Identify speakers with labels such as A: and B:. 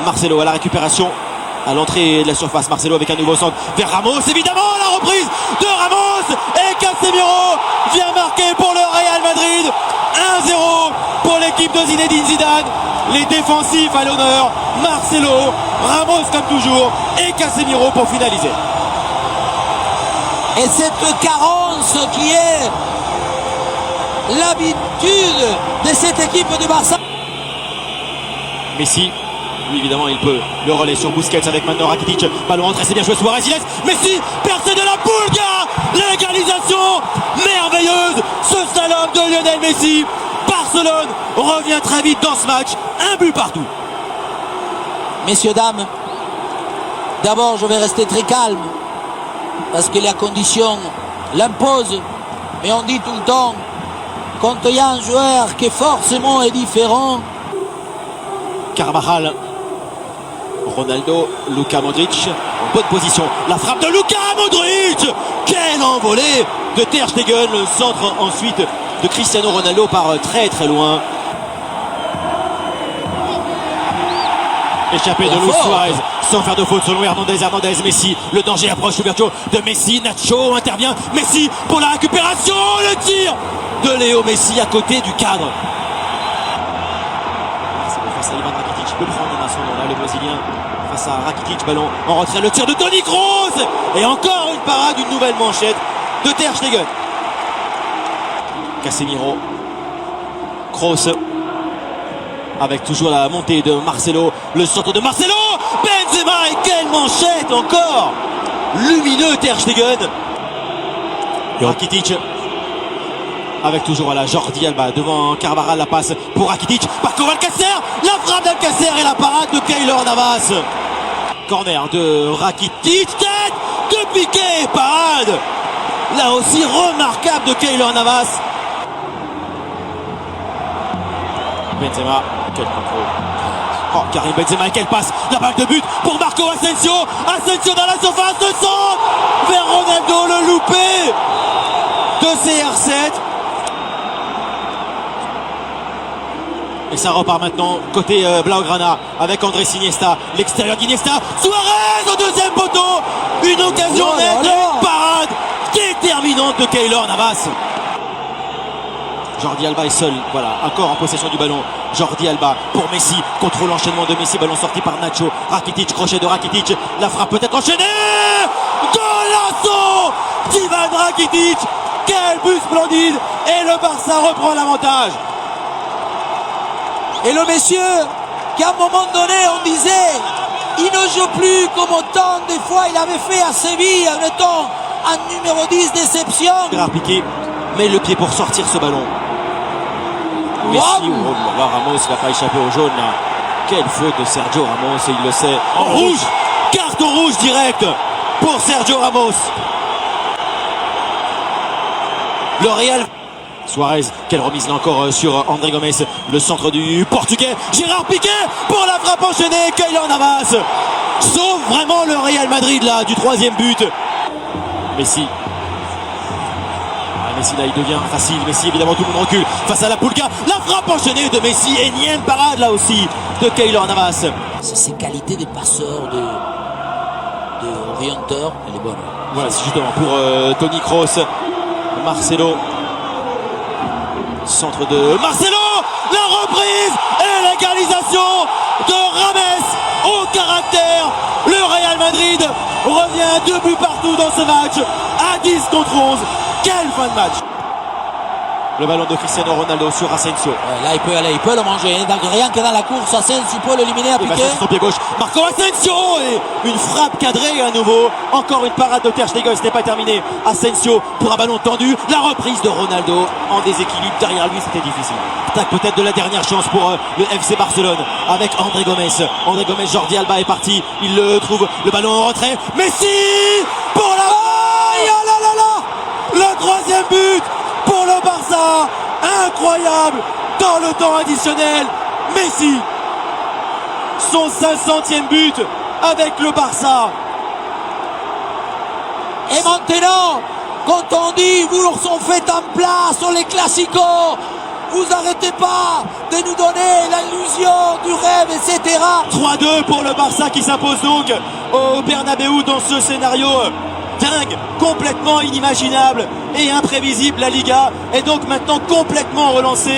A: Marcelo à la récupération à l'entrée de la surface. Marcelo avec un nouveau centre vers Ramos, évidemment la reprise de Ramos et Casemiro vient marquer pour le Real Madrid. 1-0 pour l'équipe de Zinedine Zidane. Les défensifs à l'honneur, Marcelo, Ramos comme toujours et Casemiro pour finaliser.
B: Et cette carence qui est l'habitude de cette équipe de Barça.
A: Messi, lui évidemment il peut le relais sur Busquets avec maintenant Rakitic. Ballon rentré, c'est bien joué, Suarez il laisse. Messi, percé de la Pulga. L'égalisation merveilleuse, ce slalom de Lionel Messi. Barcelone revient très vite dans ce match, un but partout.
B: Messieurs, dames, d'abord je vais rester très calme parce que la condition l'impose, mais on dit tout le temps quand il y a un joueur qui forcément est différent.
A: Carvajal, Ronaldo, Luka Modric en bonne position, la frappe de Luka Modric, quelle envolée de Ter Stegen, le centre ensuite de Cristiano Ronaldo par très très loin. Échappé de Luis Suarez sans faire de faute selon Hernandez. Messi, le danger approche, l'ouverture de Messi, Nacho intervient, Messi pour la récupération, le tir de Léo Messi à côté du cadre. C'est bon face à Ivan Rakitic, il peut prendre un ascendant là le Brésilien face à Rakitic, ballon en retrait, le tir de Toni Kroos et encore une parade, une nouvelle manchette de Ter Stegen. Casemiro, Kroos avec toujours la montée de Marcelo, le centre de Marcelo, Benzema et quelle manchette encore, lumineux Ter Stegen. Rakitic avec toujours la Jordi Alba devant Carvajal, la passe pour Rakitic, Paco Alcacer, la frappe d'Alcacer et la parade de Keylor Navas. Corner de Rakitic, tête de Piqué, parade là aussi remarquable de Keylor Navas. Benzema, quel contrôle. Oh, Karim Benzema, quelle passe, la balle de but pour Marco Asensio. Asensio dans la surface de centre vers Ronaldo, le loupé de CR7. Et ça repart maintenant côté Blaugrana avec Andrés Iniesta, l'extérieur d'Iniesta, Suarez au deuxième poteau, une occasion nette, une parade déterminante de Keylor Navas. Jordi Alba est seul, voilà, encore en possession du ballon. Jordi Alba pour Messi, contrôle l'enchaînement de Messi, ballon sorti par Nacho. Rakitic, crochet de Rakitic, la frappe peut-être enchaînée. Golasso d'Ivan Rakitic, quel but splendide, et le Barça reprend l'avantage.
B: Et le monsieur qu'à un moment donné on disait il ne joue plus comme autant des fois il avait fait à Séville en étant un numéro 10 déception.
A: Gérard Piqué met le pied pour sortir ce ballon. Messi, oh là là, Ramos n'a pas échappé au jaune là. Quelle faute de Sergio Ramos, et il le sait. En rouge, carton rouge direct pour Sergio Ramos. Le Real. Suarez, quelle remise là encore sur André Gomes, le centre du Portugais. Gérard Piqué pour la frappe enchaînée, Keylor Navas sauve vraiment le Real Madrid là du troisième but. Messi. Messi là il devient facile, Messi évidemment tout le monde recule face à la Pulga, la frappe enchaînée de Messi, énième parade là aussi de Keylor Navas.
B: C'est ses qualités de passeur, de orienteur, elle est bonne.
A: Voilà, c'est justement pour Toni Kroos, Marcelo, centre de Marcelo, la reprise et l'égalisation de Rames au caractère. Le Real Madrid revient 2 buts partout dans ce match à 10 contre 11. Quelle fin de match. Le ballon de Cristiano Ronaldo sur Asensio.
B: Ouais, là il peut aller, il peut le manger. Rien que dans la course, Asensio peut l'éliminer à Piqué.
A: Son pied gauche, Marco Asensio et une frappe cadrée à nouveau. Encore une parade de Ter Stegen, ce n'est pas terminé. Asensio pour un ballon tendu. La reprise de Ronaldo en déséquilibre derrière lui, c'était difficile. Attaque peut-être de la dernière chance pour le FC Barcelone avec André Gomes. André Gomes, Jordi Alba est parti. Il le trouve, le ballon en retrait. Messi pour la... Oh là là là, le troisième but pour le Barça, incroyable, dans le temps additionnel. Messi, son 500e but avec le Barça.
B: Et maintenant, quand on dit vous leur sont fait en place sur les classicos, vous arrêtez pas de nous donner l'illusion du rêve, etc.
A: 3-2 pour le Barça qui s'impose donc au Bernabéu dans ce scénario dingue, complètement inimaginable et imprévisible. La Liga est donc maintenant complètement relancée.